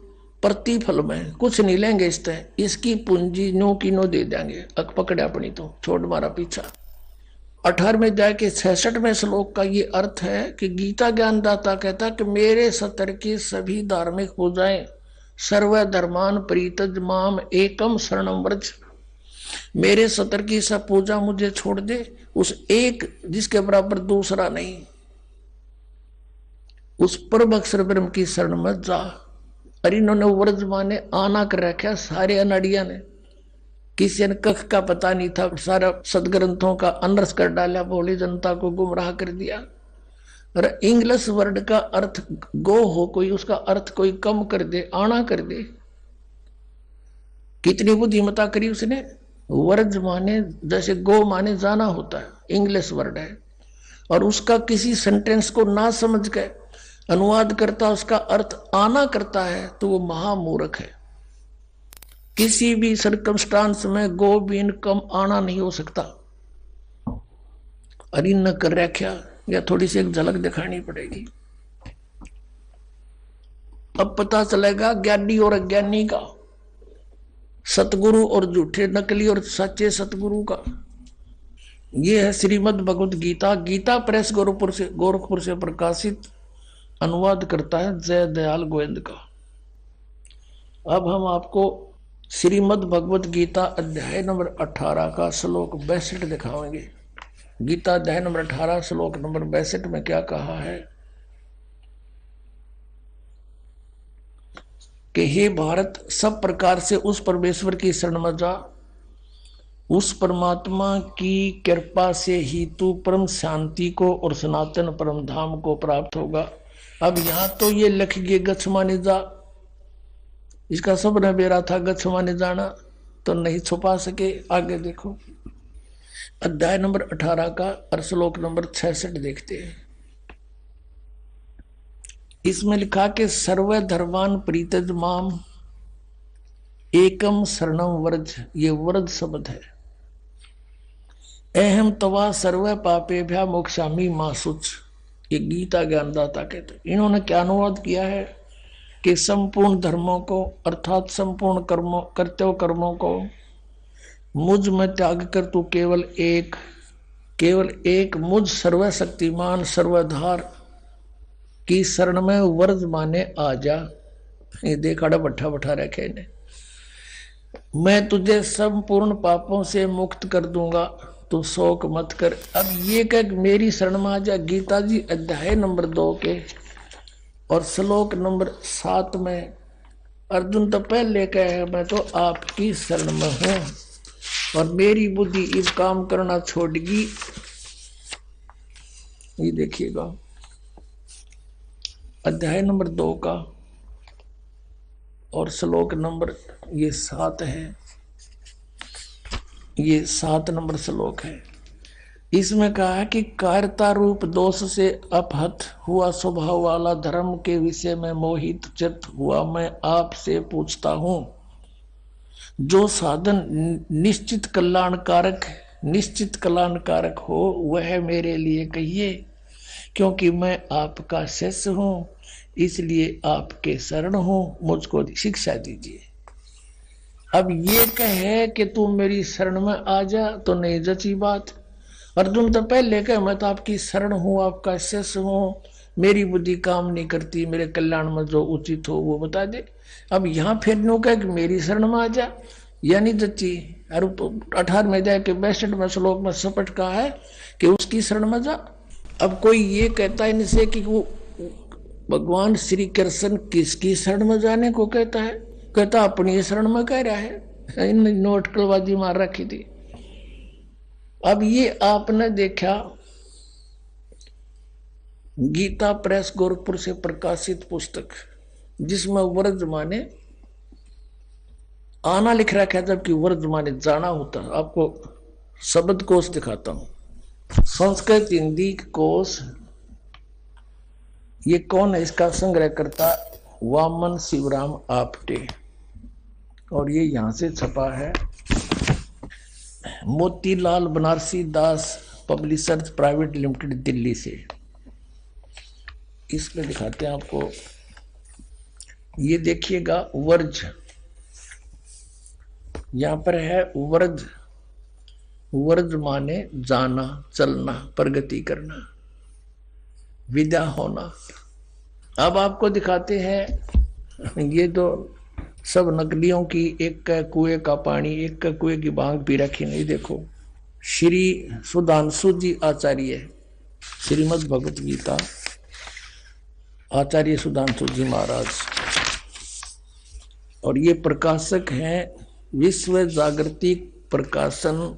प्रतिफल में कुछ नहीं लेंगे, इस तरह इसकी पूंजी नो की नो दे देंगे, अक पकड़े अपनी तो छोड़ मारा पीछा। 18वें अध्याय के 66वें श्लोक का ये अर्थ है कि गीता ज्ञानदाता कहता कि मेरे सतर की सभी धार्मिक पूजाएं सर्वधर्मान परित्यज्यमाम एकम शरणं व्रज, मेरे सतर की सब पूजा मुझे छोड़ दे, उस एक जिसके बराबर दूसरा नहीं, उस परम अक्षर ब्रह्म की शरण में जा। और इन्होंने व्रज माने आना कर रखा, सारे अनाड़िया ने, किसी ने कख का पता नहीं था, सारा सदग्रंथों का अनर्स कर डाला, भोली जनता को गुमराह कर दिया। और इंग्लिश वर्ड का अर्थ गो हो कोई, उसका अर्थ कोई कम कर दे, आना कर दे, कितनी बुद्धिमता करी उसने। वर्ज माने जैसे गो माने जाना होता है, इंग्लिश वर्ड है, और उसका किसी सेंटेंस को ना समझ के अनुवाद करता, उसका अर्थ आना करता है, तो वो महामूर्ख है। किसी भी सर्कमस्टांस में गो बीन कम आना नहीं हो सकता। अरे न कर रखा, या थोड़ी सी एक झलक दिखानी पड़ेगी, अब पता चलेगा ज्ञानी और अज्ञानी का, सतगुरु और झूठे नकली और सच्चे सतगुरु का। यह है श्रीमद् भगवत गीता, गीता प्रेस गोरखपुर से प्रकाशित अनुवाद करता है जय दयाल गोविंद का। अब हम आपको श्रीमद् भगवत गीता अध्याय नंबर 18 का श्लोक 62 दिखाएंगे। गीता अध्याय नंबर 18 श्लोक नंबर 62 में क्या कहा है कि हे भारत, सब प्रकार से उस परमेश्वर की शरण में जा, उस परमात्मा की कृपा से ही तू परम शांति को और सनातन परम धाम को प्राप्त होगा। अब यहां तो ये लिख गए गच्छमानि जा, इसका सब ने बेरा था गच्छमानि जाना, तो नहीं छुपा सके। आगे देखो अध्याय नंबर 18 का और श्लोक नंबर 66 देखते हैं। इसमें लिखा कि सर्व धर्मान प्रीतज माम एकम शरणम व्रज, ये व्रज शब्द है। अहम तवा सर्व पापे भ्या मोक्षामी मासुच, ये गीता ज्ञानदाता कहते। इन्होंने क्या अनुवाद किया है कि संपूर्ण धर्मों को अर्थात संपूर्ण कर्मों कर्तव्य कर्मों को मुझ में त्याग कर तू केवल एक मुझ सर्वशक्तिमान सर्वधार की शरण में वर्ज माने आ जा। ये देखा बैठा बैठा रखे ने, मैं तुझे संपूर्ण पापों से मुक्त कर दूंगा, तू शोक मत कर। अब ये कह मेरी शरण में आ जा। गीता जी अध्याय नंबर 2 के और श्लोक नंबर 7 में अर्जुन तो पहले कहे मैं तो आपकी शरण में हूं और मेरी बुद्धि इस काम करना छोड़गी। ये देखिएगा अध्याय नंबर 2 का और श्लोक नंबर ये 7 है, ये 7 नंबर श्लोक है। इसमें कहा है कि कायरता रूप दोष से अपहत हुआ स्वभाव वाला धर्म के विषय में मोहित चित्त हुआ मैं आपसे पूछता हूं, जो साधन निश्चित कल्याणकारक हो वह मेरे लिए कहिए, क्योंकि मैं आपका शिष्य हूं, इसलिए आपके शरण हूं, मुझको शिक्षा दीजिए। अब ये कहे कि तू मेरी शरण में आ जा तो नहीं जची बात। अर्जुन तो पहले कहे मैं तो आपकी शरण हूं, आपका शिष्य हूं, मेरी बुद्धि काम नहीं करती, मेरे कल्याण में जो उचित हो वो बता दे। अब यहाँ फिर नो कहे कि मेरी शरण में आ जा, यानी जची। और 18 में जाए कि 62 में श्लोक में सपट कहा है कि उसकी शरण में जा। अब कोई ये कहता है इनसे कि वो भगवान श्री कृष्ण किसकी शरण में जाने को कहता है, कहता अपनी शरण में कह रहा है। इन नोटकलबाजी मार रखी थी। अब ये आपने देखा गीता प्रेस गोरखपुर से प्रकाशित पुस्तक जिसमें वर्ज माने आना लिख रखा है, जबकि वर्ज माने जाना होता है। आपको शब्द कोश दिखाता हूं, संस्कृत हिंदी कोश। ये कौन है, इसका संग्रह करता वामन शिवराम आपटे, और ये यहां से छपा है मोतीलाल बनारसी दास पब्लिशर्स प्राइवेट लिमिटेड दिल्ली से। इसमें दिखाते हैं आपको, ये देखिएगा वर्ज, यहां पर है वर्ज। वर्ज माने जाना, चलना, प्रगति करना, विदा होना। अब आपको दिखाते हैं ये तो सब नकलियों की, एक का कुएं का पानी, एक का कुएं की भांग पी रखी। नहीं देखो, श्री सुधांशु जी आचार्य, श्रीमद् भगवत गीता आचार्य सुधांशु जी महाराज, और ये प्रकाशक हैं विश्व जागृति प्रकाशन,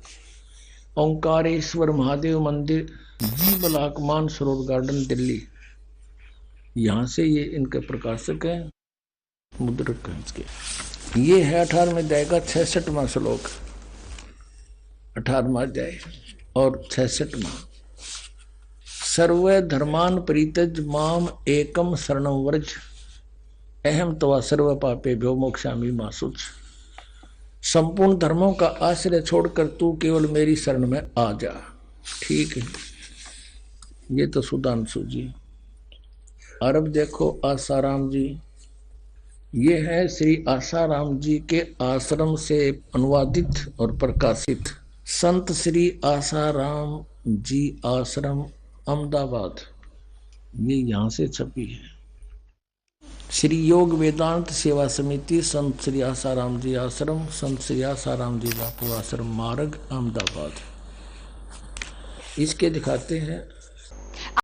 ओंकारेश्वर महादेव मंदिर, जी ब्लॉक मानसरोवर गार्डन दिल्ली। यहां से ये इनके प्रकाशक हैं, मुद्रक हैं इसके। ये है 18वें अध्याय का 66वां श्लोक, 18वां अध्याय और 66वां। सर्व धर्मान परित्यज माम एकम शरणं व्रज, अहम तवा सर्व पापे भ्यो मोक्षामि मा शुच। संपूर्ण धर्मों का आश्रय छोड़कर तू केवल मेरी शरण में आ जा। ठीक है, ये तो सुधांशु जी। और अब देखो आसाराम जी, ये है श्री आसाराम जी के आश्रम से अनुवादित और प्रकाशित संत श्री आसाराम जी आश्रम अहमदाबाद, ये यहां से छपी है। श्री योग वेदांत सेवा समिति, संत श्री आसाराम जी आश्रम, संत श्री आसाराम जी बापू आश्रम, मार्ग, अहमदाबाद। इसके दिखाते हैं